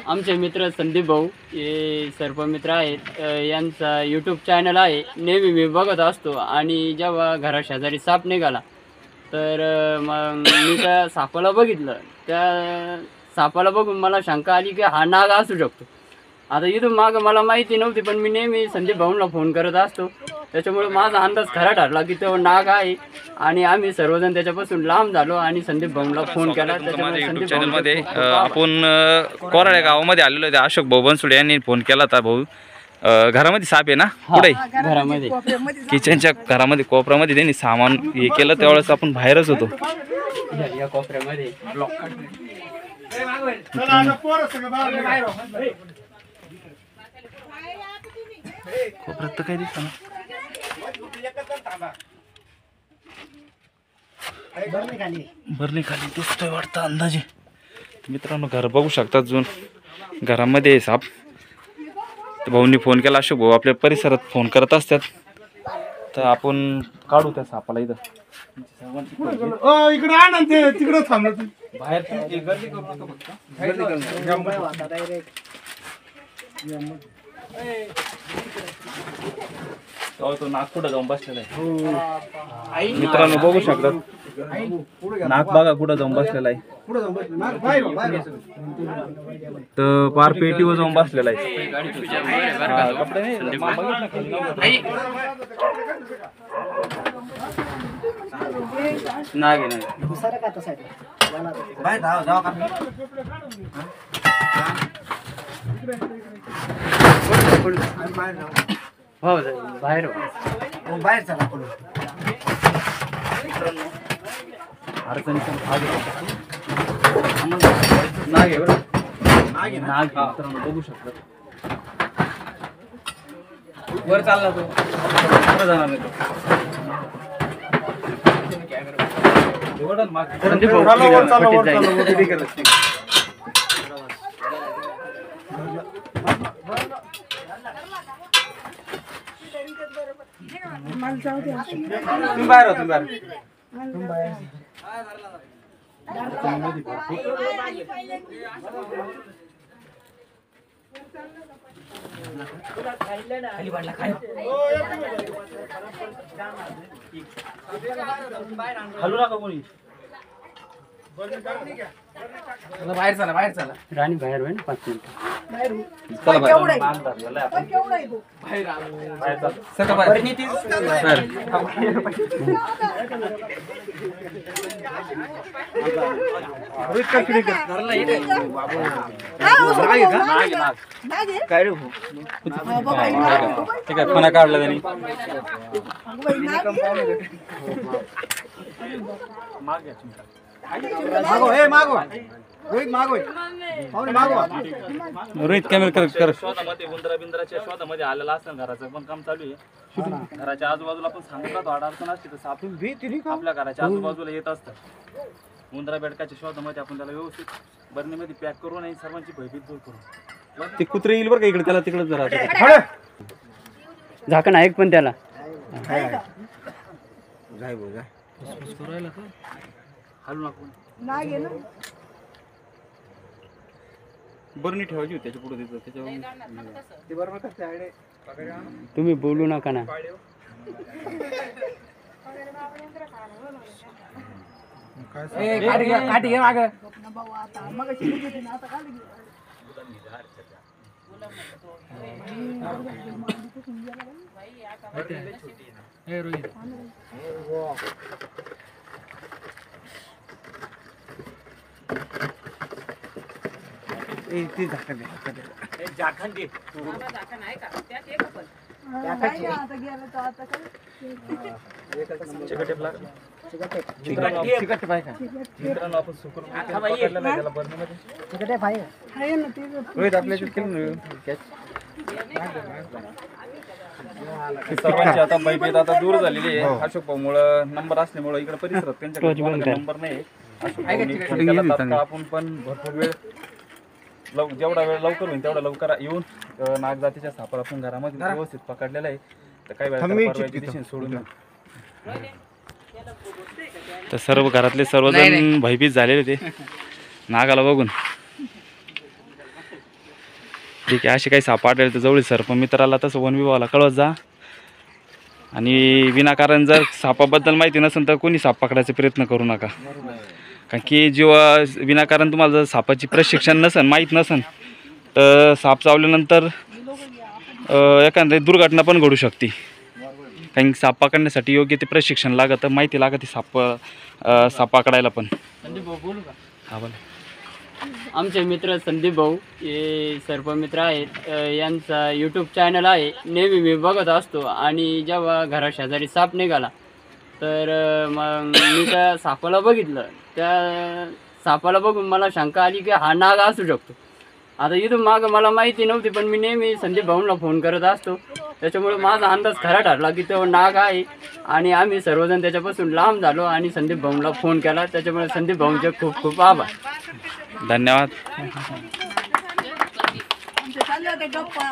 आमचे मित्र संदीप भाऊ हे सर्व मित्र आहेत. यांचा यूट्यूब चॅनल आहे. नेहमी मी बघत असतो आणि जेव्हा घराशेजारी साप निघाला तर मग मी त्या सापाला बघितलं. त्या सापाला बघून मला शंका आली की हा नाग असू शकतो. आता इथून मागं मला माहिती नव्हती, पण मी नेहमी संदीप भाऊंना फोन करत असतो. त्याच्यामुळे माझा अंदाज खरा ठरला की तो नाग आहे आणि आम्ही सर्वजण त्याच्यापासून लांब झालो आणि संदीप भाऊंला फोन केला. त्याच्यामुळे संदीप चॅनलमध्ये आपण कोराळे गावामध्ये आलेलो आहे. अशोक भाऊ बनसोडे यांनी फोन केला होता. भाऊ घरामध्ये साप आहे ना? कुठे? घरामध्ये किचनच्या घरामध्ये कोपऱ्यामध्ये त्यांनी सामान हे केलं. त्यावेळेस आपण बाहेरच होतो. या कोपऱ्यामध्ये कोपऱ्यात तर काही दिसत ना. बरणी खाली दिसतोय वाटतं अंदाजे. मित्रांनो घर बघू शकतात. जून घरामध्ये साप. भाऊंनी फोन केला. अशोक भाऊ आपल्या परिसरात फोन करत असतात. तर आपण काढू त्या सापाला इथं. इकडे आण ते तिकडे थांबलं तू बाहेर गर्दी करू नका फक्त. तो नाग कुठं जाऊन बसलेला आहे. मित्रांनो बघू शकतात. नाग बघा कुठं जाऊन बसलेला आहे. तर पार पेटीवर जाऊन बसलेला आहे. नाग आहे बाहेर चला अडचणीचा भाग नाग आहे बरं. नाग मित्रांनो बघू शकतात. वर चालला तो. पुढे जाणार नाही तो. संदीप भाऊ तुम्ही बाहेर होतो. बाहेर हलू नका कोणी. बाहेर चला. बाहेर चला. राणी बाहेर होईल 5 मिनिटं. ठीक आहे. पुन्हा काढला त्यांनी. रोहित कॅमेरा कर. शोधामध्ये उंदराच्या शोधामध्ये आलेला असं घराचं पण काम चालू आहे. घराच्या आजूबाजूला पण सांगत राहतो. अडचण असते तर साप आपल्या घराच्या आजूबाजूला येत असतात. उंदरा बेडकाच्या शोधामध्ये आपण त्याला व्यवस्थित बरणीमध्ये पॅक करून आणि सर्वांची भयभीत दूर करू. ते कुत्रे येईल बरं का इकडे. त्याला तिकडे जरा झाकण आहे पण त्याला हलू नको. बरणी ठेवायची होती त्याच्या पुढे देतो. त्याच्यावर तुम्ही बोलू नका ना. झाकण दे. सर्वांची आता भयभीत आता दूर झालेली आहे. अशोक भाऊमुळे नंबर असल्यामुळे इकडे परिसरात त्यांच्याकडे नंबर नाही. आपण पण भरपूर वेळ जेवढा वेळ लवकर होईल तेवढा लवकर येऊन नाग जातीच्या सापाला आपण घरामध्ये व्यवस्थित पकडलेला आहे. तर काही वेळा सोडून तर सर्व घरातले सर्वजण भयभीत झालेले ते नागाला बघून. ठीक आहे. असे काही साप आढळले तर जवळ सर्पमित्राला तसं वन विभागाला कळवत जा. आणि विनाकारण जर सापाबद्दल माहिती नसेल तर कोणी साप पकडायचा प्रयत्न करू नका. कारण की जेव्हा विनाकारण तुम्हाला जर सापाची प्रशिक्षण नसेल, माहीत नसेल, तर साप चावल्यानंतर एखादी दुर्घटना पण घडू शकते. कारण साप पकडण्यासाठी योग्य ते प्रशिक्षण लागतं, माहिती लागते साप पकडायला पण. संदीप भाऊ बोलू का? हा बोला. आमचे मित्र संदीप भाऊ हे सर्पमित्र आहेत. यांचा यूट्यूब चॅनल आहे, नेहमी मी बघत असतो. आणि जेव्हा घराशेजारी साप निघाला तर मग मी त्या सापाला बघितलं. त्या सापाला बघून मला शंका आली की हा नाग असू शकतो. आता इथून मागं मला माहिती नव्हती, पण मी नेहमी संदीप भाऊंना फोन करत असतो. त्याच्यामुळे माझा अंदाज खरा ठरला की तो नाग आहे. आणि आम्ही सर्वजण त्याच्यापासून लांब झालो आणि संदीप भाऊंना फोन केला. त्याच्यामुळे संदीप भाऊंचे खूप खूप आभार. धन्यवाद. आमचे चालले होते गप्पा.